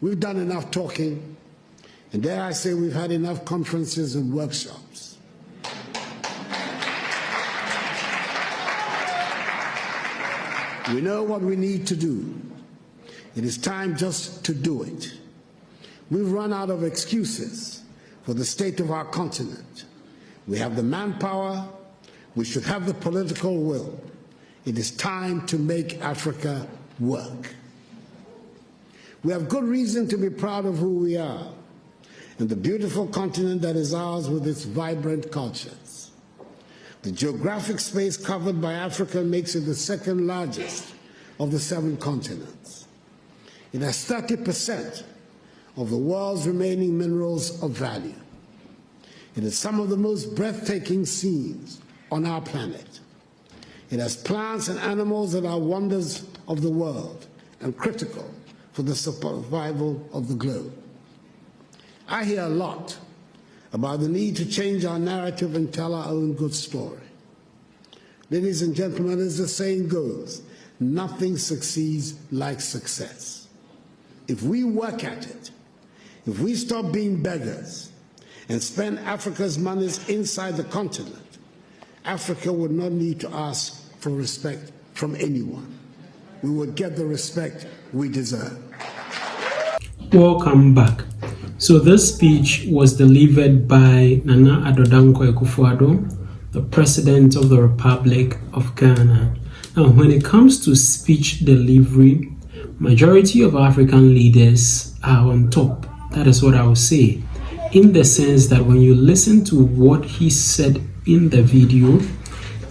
We've done enough talking, and dare I say we've had enough conferences and workshops. We know what we need to do. It is time just to do it. We've run out of excuses for the state of our continent. We have the manpower. We should have the political will. It is time to make Africa work. We have good reason to be proud of who we are and the beautiful continent that is ours with its vibrant cultures. The geographic space covered by Africa makes it the second largest of the 7 continents. It has 30% of the world's remaining minerals of value. It has some of the most breathtaking scenes on our planet. It has plants and animals that are wonders of the world and critical for the survival of the globe. I hear a lot about the need to change our narrative and tell our own good story. Ladies and gentlemen, as the saying goes, nothing succeeds like success. If we work at it, if we stop being beggars and spend Africa's monies inside the continent, Africa would not need to ask for respect from anyone. We would get the respect we deserve. Welcome back. So this speech was delivered by Nana Addo Dankwa Akufo-Addo, the President of the Republic of Ghana. Now, when it comes to speech delivery, majority of African leaders are on top. That is what I would say, in the sense that when you listen to what he said in the video,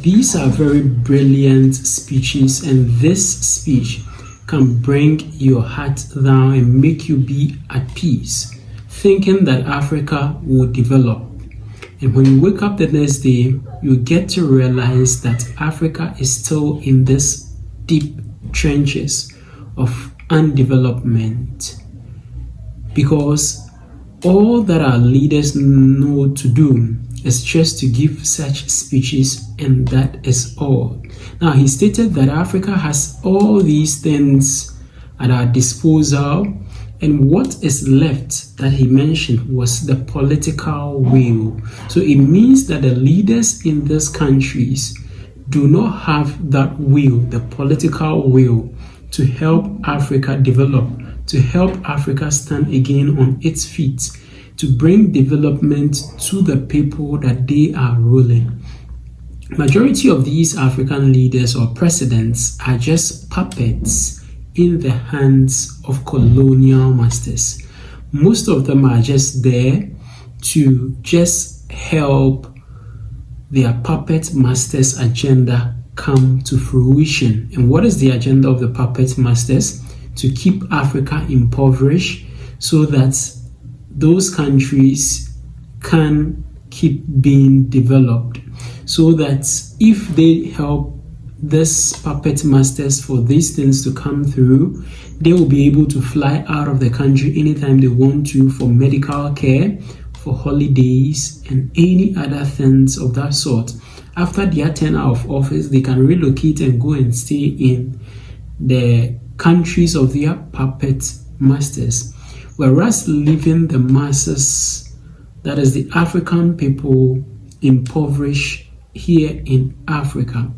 these are very brilliant speeches, and this speech can bring your heart down and make you be at peace, thinking that Africa will develop. And when you wake up the next day, you get to realize that Africa is still in this deep trenches of undevelopment, because all that our leaders know to do is just to give such speeches, and that is all. Now, he stated that Africa has all these things at our disposal, and what is left that he mentioned was the political will. So it means that the leaders in these countries do not have that will, the political will, to help Africa develop, to help Africa stand again on its feet, to bring development to the people that they are ruling. Majority of these African leaders or presidents are just puppets in the hands of colonial masters. Most of them are just there to just help their puppet masters' agenda come to fruition. And what is the agenda of the puppet masters? To keep Africa impoverished so that those countries can keep being developed, so that if they help these puppet masters for these things to come through, they will be able to fly out of the country anytime they want to for medical care, for holidays, and any other things of that sort. After their tenure of office, they can relocate and go and stay in the countries of their puppet masters. Whereas leaving the masses, that is the African people, impoverished here in Africa.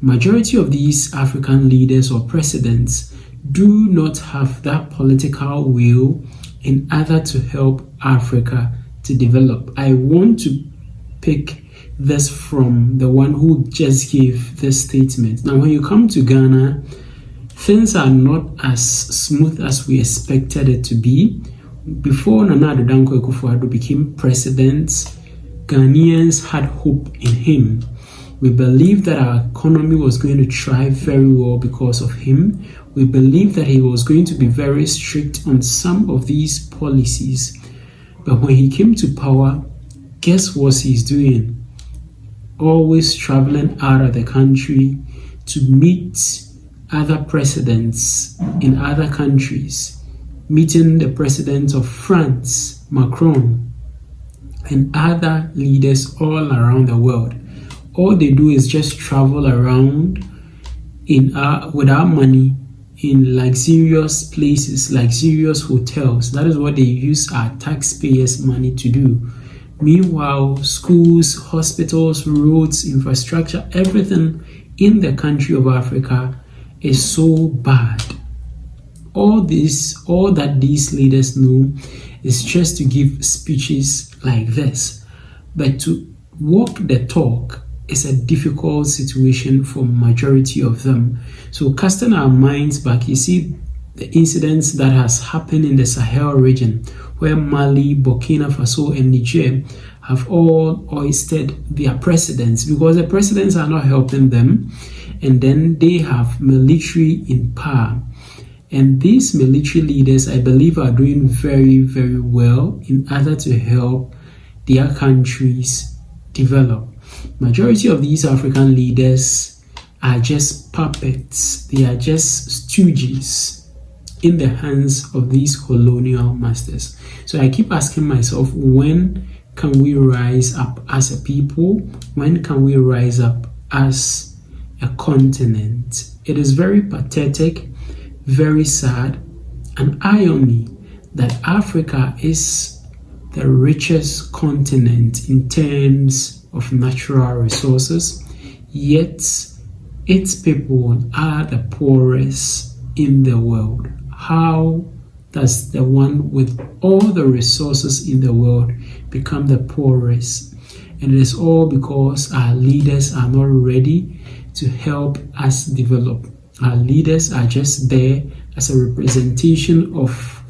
Majority of these African leaders or presidents do not have that political will in order to help Africa to develop. I want to pick this from the one who just gave this statement. Now, when you come to Ghana, things are not as smooth as we expected it to be. Before Nana Addo Dankwa Akufo-Addo became president, Ghanaians had hope in him. We believed that our economy was going to thrive very well because of him. We believed that he was going to be very strict on some of these policies. But when he came to power, guess what he's doing? Always traveling out of the country to meet other presidents in other countries, meeting the president of France, Macron, and other leaders all around the world. All they do is just travel around with our money in luxurious places, luxurious hotels. That is what they use our taxpayers' money to do. Meanwhile, schools, hospitals, roads, infrastructure, everything in the country of Africa is so bad. All that these leaders know is just to give speeches like this. But to walk the talk is a difficult situation for majority of them. So casting our minds back, you see the incidents that has happened in the Sahel region, where Mali, Burkina Faso, and Niger have all hoisted their presidents because the presidents are not helping them, and then they have military in power. And these military leaders, I believe, are doing very, very well in order to help their countries develop. Majority of these African leaders are just puppets. They are just stooges in the hands of these colonial masters. So I keep asking myself, when can we rise up as a people? When can we rise up as a continent? It is very pathetic, very sad, and irony that Africa is the richest continent in terms of natural resources, yet its people are the poorest in the world. How does the one with all the resources in the world become the poorest? And it is all because our leaders are not ready to help us develop. Our leaders are just there as a representation of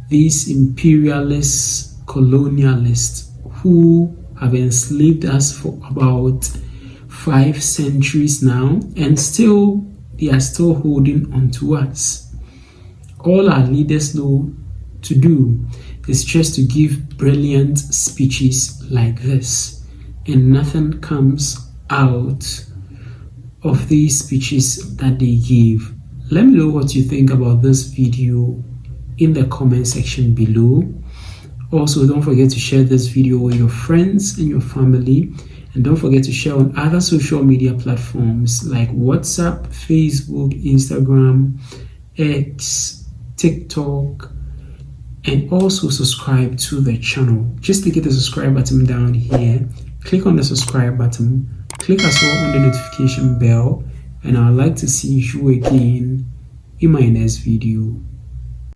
these imperialists, colonialists who have enslaved us for about 5 centuries now, and still they are still holding on to us. All our leaders know to do is just to give brilliant speeches like this, and nothing comes out of these speeches that they give. Let me know what you think about this video in the comment section below. Also, don't forget to share this video with your friends and your family, and don't forget to share on other social media platforms like WhatsApp, Facebook, Instagram, X, TikTok, and also subscribe to the channel. Just click the subscribe button down here, click on the subscribe button, click as well on the notification bell, and I'd like to see you again in my next video.